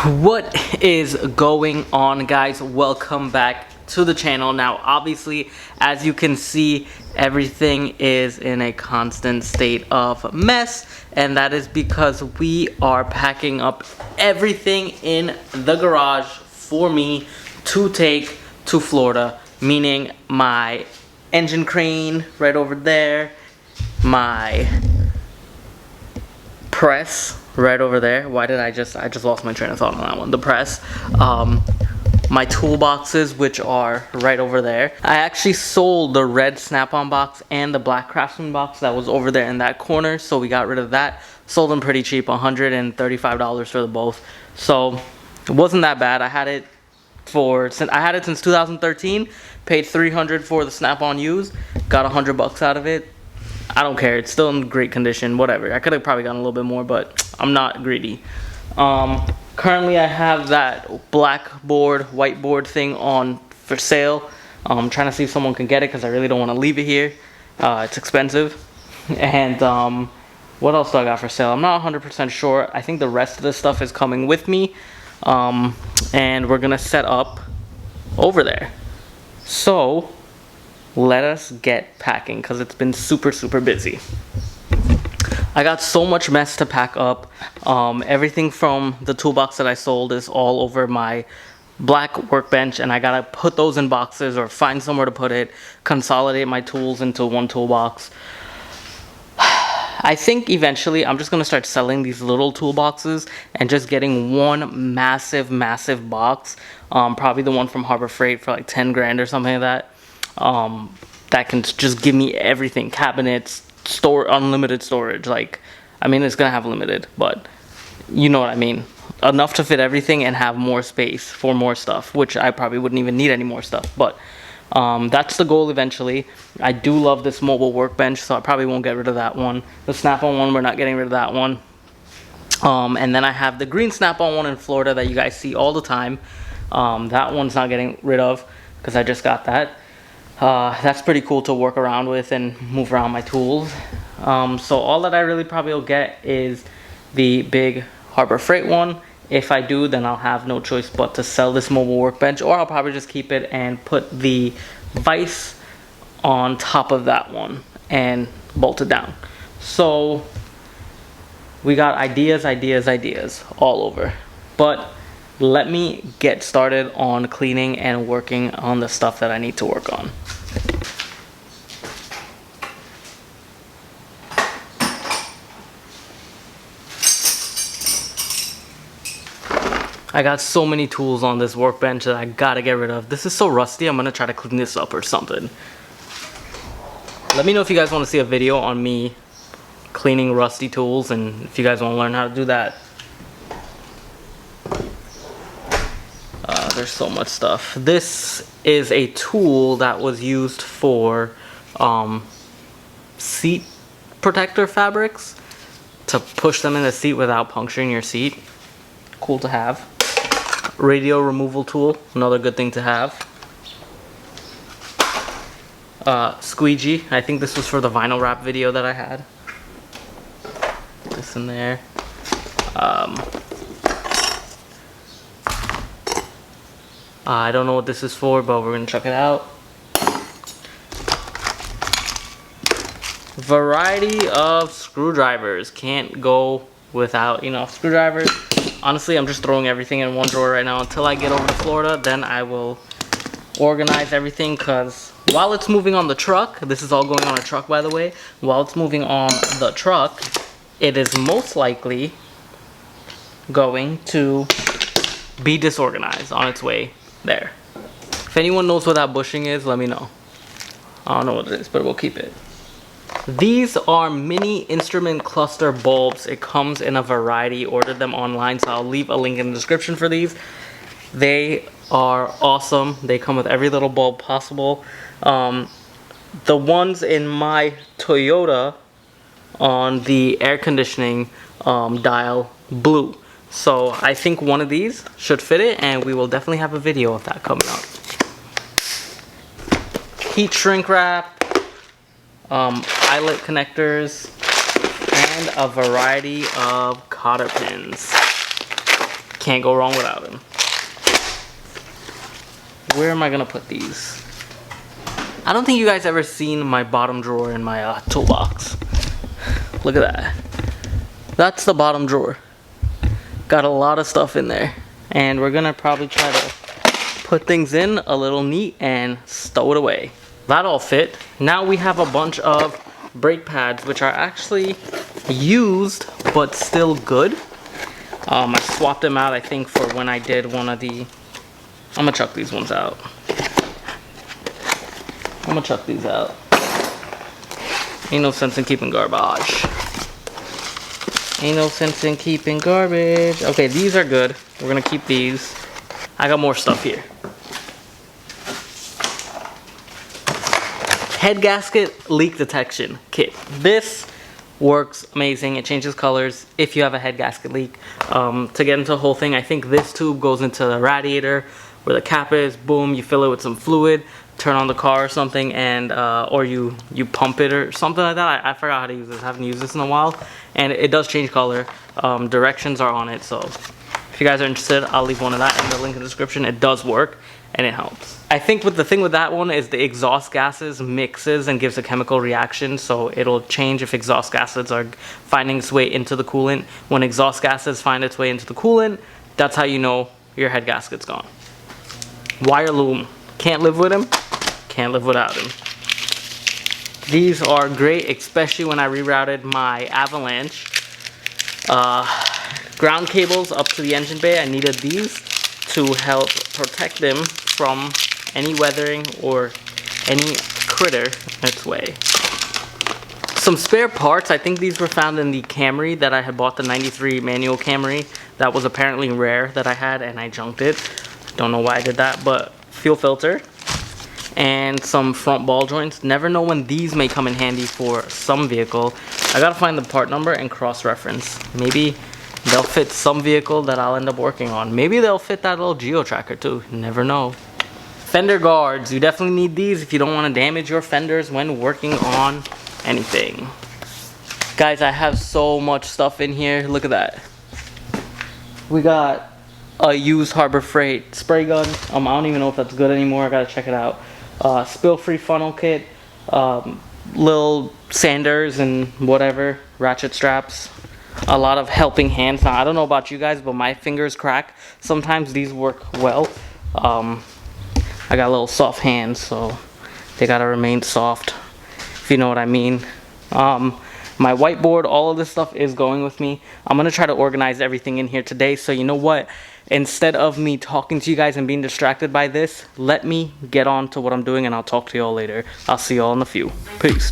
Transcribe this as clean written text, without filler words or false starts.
What is going on, guys? Welcome back to the channel. Now obviously, as you can see, everything is in a constant state of mess, and that is because we are packing up everything in the garage for me to take to Florida, meaning my engine crane right over there, my press right over there. Why did I just lost my train of thought on that one. The press, my toolboxes, which are right over there. I actually sold the red Snap-on box and the black Craftsman box that was over there in that corner, so we got rid of that. Sold them pretty cheap, $135 for the both. So it wasn't that bad. I had it since 2013. Paid $300 for the Snap-on used. Got $100 out of it. I don't care. It's still in great condition. Whatever. I could have probably gotten a little bit more, but I'm not greedy. Currently, I have that blackboard, whiteboard thing on for sale. I'm trying to see if someone can get it because I really don't want to leave it here. It's expensive. And what else do I got for sale? I'm not 100% sure. I think the rest of the stuff is coming with me. And we're going to set up over there. So let us get packing because it's been super busy. I got so much mess to pack up. Everything from the toolbox that I sold is all over my black workbench, and I gotta put those in boxes or find somewhere to put it, consolidate my tools into one toolbox. I think eventually I'm just gonna start selling these little toolboxes and just getting one massive box, probably the one from Harbor Freight for like 10 grand or something like that. That can just give me everything, cabinets, unlimited storage. Like, I mean, it's gonna have limited, but you know what I mean, enough to fit everything and have more space for more stuff, which I probably wouldn't even need any more stuff, but that's the goal eventually. I do love this mobile workbench, so I probably won't get rid of that one. The Snap-on one, we're not getting rid of that one. And then I have the green Snap-on one in Florida that you guys see all the time. That one's not getting rid of because I just got that. That's pretty cool to work around with and move around my tools. So all that I really probably will get is the big Harbor Freight one. If I do, then I'll have no choice but to sell this mobile workbench, or I'll probably just keep it and put the vise on top of that one and bolt it down. So we got ideas all over. But let me get started on cleaning and working on the stuff that I need to work on. I got so many tools on this workbench that I gotta get rid of. This is so rusty, I'm gonna try to clean this up or something. Let me know if you guys want to see a video on me cleaning rusty tools, and if you guys want to learn how to do that. There's so much stuff. This is a tool that was used for seat protector fabrics, to push them in the seat without puncturing your seat. Cool to have. Radio removal tool, another good thing to have. Squeegee, I think this was for the vinyl wrap video that I had. This in there. I don't know what this is for, but we're gonna check it out. Variety of screwdrivers. Can't go without enough screwdrivers. Honestly, I'm just throwing everything in one drawer right now until I get over to Florida. Then I will organize everything, because while it's moving on the truck, this is all going on a truck, by the way. While it's moving on the truck, it is most likely going to be disorganized on its way there. If anyone knows what that bushing is, let me know. I don't know what it is, but we'll keep it. These are mini instrument cluster bulbs. It comes in a variety. Ordered them online, so I'll leave a link in the description for these. They are awesome. They come with every little bulb possible. The ones in my Toyota on the air conditioning dial blew. So I think one of these should fit it, and we will definitely have a video of that coming up. Heat shrink wrap, eyelet connectors, and a variety of cotter pins. Can't go wrong without him. Where am I gonna put these? I don't think you guys ever seen my bottom drawer in my toolbox. Look at that. That's the bottom drawer. Got a lot of stuff in there. And we're gonna probably try to put things in a little neat and stow it away. That all fit. Now we have a bunch of brake pads, which are actually used but still good. I swapped them out, I think, for when I did one of the... I'm gonna chuck these ones out. I'm gonna chuck these out. Ain't no sense in keeping garbage. Ain't no sense in keeping garbage. Okay, these are good. We're gonna keep these. I got more stuff here. Head gasket leak detection kit. This works amazing. It changes colors if you have a head gasket leak. To get into the whole thing, I think this tube goes into the radiator where the cap is. Boom, you fill it with some fluid, turn on the car or something, and or you pump it or something like that. I forgot how to use this. I haven't used this in a while, and it does change color. Directions are on it, so if you guys are interested, I'll leave one of that in the link in the description. It does work and it helps. I think the thing with that one is the exhaust gases mixes and gives a chemical reaction, so it'll change if exhaust gases are finding its way into the coolant. When exhaust gases find its way into the coolant, that's how you know your head gasket's gone. Wire loom. Can't live with him, can't live without him. These are great, especially when I rerouted my Avalanche ground cables up to the engine bay. I needed these to help protect them from any weathering or any critter in its way. Some spare parts. I think these were found in the Camry that I had bought, the 93 manual Camry. That was apparently rare that I had, and I junked it. Don't know why I did that, but fuel filter and some front ball joints. Never know when these may come in handy for some vehicle. I gotta find the part number and cross-reference. Maybe they'll fit some vehicle that I'll end up working on. Maybe they'll fit that little Geo Tracker too. You never know. Fender guards. You definitely need these if you don't want to damage your fenders when working on anything. Guys, I have so much stuff in here. Look at that. We got a used Harbor Freight spray gun. I don't even know if that's good anymore. I gotta check it out. Spill-free funnel kit. Little sanders and whatever. Ratchet straps. A lot of helping hands. Now, I don't know about you guys, but my fingers crack. Sometimes these work well. I got little soft hands, so they gotta remain soft, if you know what I mean. My whiteboard, all of this stuff is going with me. I'm gonna try to organize everything in here today, so you know what? Instead of me talking to you guys and being distracted by this, let me get on to what I'm doing, and I'll talk to you all later. I'll see you all in a few. Peace.